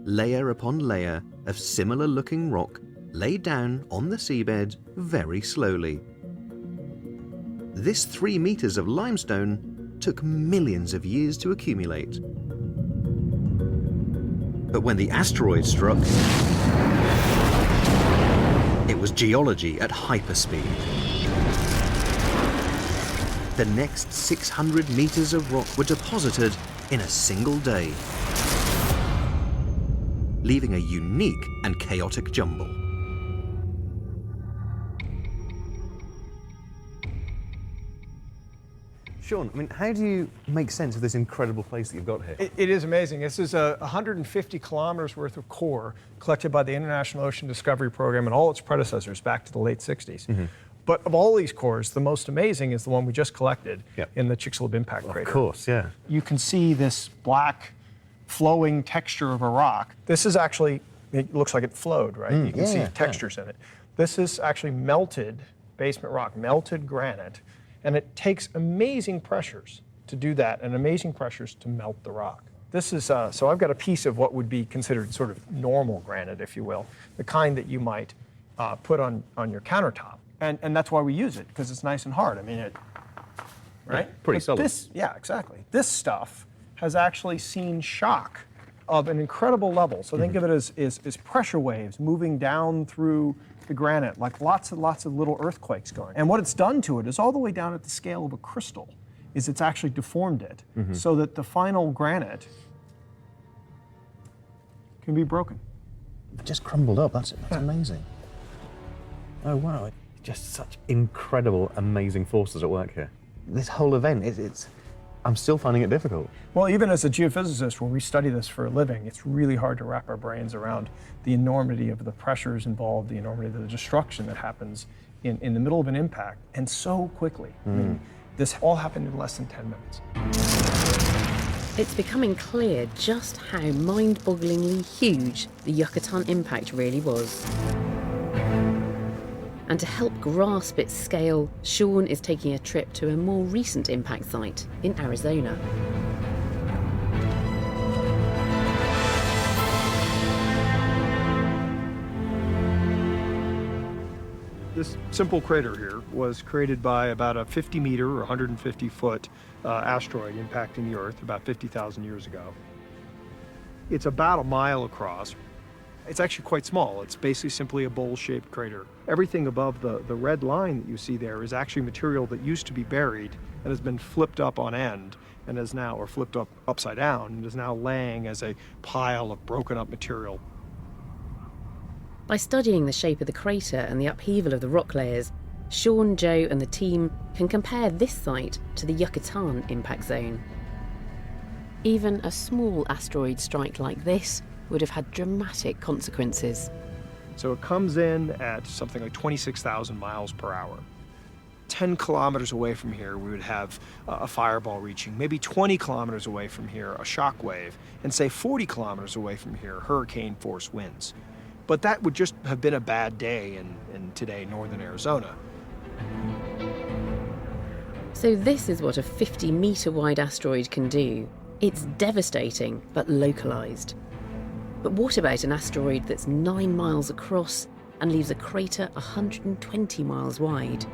layer upon layer of similar-looking rock laid down on the seabed very slowly. This 3 meters of limestone took millions of years to accumulate. But when the asteroid struck, it was geology at hyperspeed. The next 600 meters of rock were deposited in a single day, leaving a unique and chaotic jumble. Sean, I mean, how do you make sense of this incredible place that you've got here? It is amazing. This is 150 kilometers worth of core collected by the International Ocean Discovery Program and all its predecessors back to the late 60s. Mm-hmm. But of all these cores, the most amazing is the one we just collected in the Chicxulub impact crater. Of course, yeah. You can see this black flowing texture of a rock. This is actually, it looks like it flowed, right? You can see textures in it. This is actually melted basement rock, melted granite. And it takes amazing pressures to do that and amazing pressures to melt the rock. This is, so I've got a piece of what would be considered sort of normal granite, if you will, the kind that you might put on your countertop. And that's why we use it, because it's nice and hard. I mean, right? Yeah, pretty solid. Yeah, exactly. This stuff has actually seen shock of an incredible level. So think of it as pressure waves moving down through the granite, like lots and lots of little earthquakes going. And what it's done to it is all the way down at the scale of a crystal, is it's actually deformed it so that the final granite can be broken. It just crumbled up, that's amazing. Oh wow, just such incredible, amazing forces at work here. This whole event, I'm still finding it difficult. Well, even as a geophysicist, when we study this for a living, it's really hard to wrap our brains around the enormity of the pressures involved, the enormity of the destruction that happens in the middle of an impact, and so quickly. I mean, this all happened in less than 10 minutes. It's becoming clear just how mind-bogglingly huge the Yucatan impact really was. And to help grasp its scale, Sean is taking a trip to a more recent impact site in Arizona. This simple crater here was created by about a 50-meter or 150-foot asteroid impacting the Earth about 50,000 years ago. It's about a mile across. It's actually quite small. It's basically simply a bowl-shaped crater. Everything above the red line that you see there is actually material that used to be buried and has been flipped up on end and is now, or flipped up upside down, and is now laying as a pile of broken up material. By studying the shape of the crater and the upheaval of the rock layers, Sean, Joe and the team can compare this site to the Yucatan impact zone. Even a small asteroid strike like this would have had dramatic consequences. So it comes in at something like 26,000 miles per hour. 10 kilometers away from here, we would have a fireball reaching. Maybe 20 kilometers away from here, a shock wave. And say 40 kilometers away from here, hurricane force winds. But that would just have been a bad day in today, northern Arizona. So this is what a 50-meter wide asteroid can do. It's devastating, but localized. But what about an asteroid that's 9 miles across and leaves a crater 120 miles wide?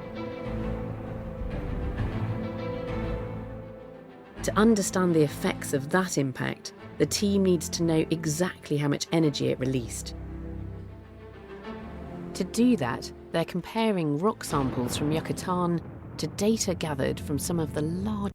To understand the effects of that impact, the team needs to know exactly how much energy it released. To do that, they're comparing rock samples from Yucatan to data gathered from some of the largest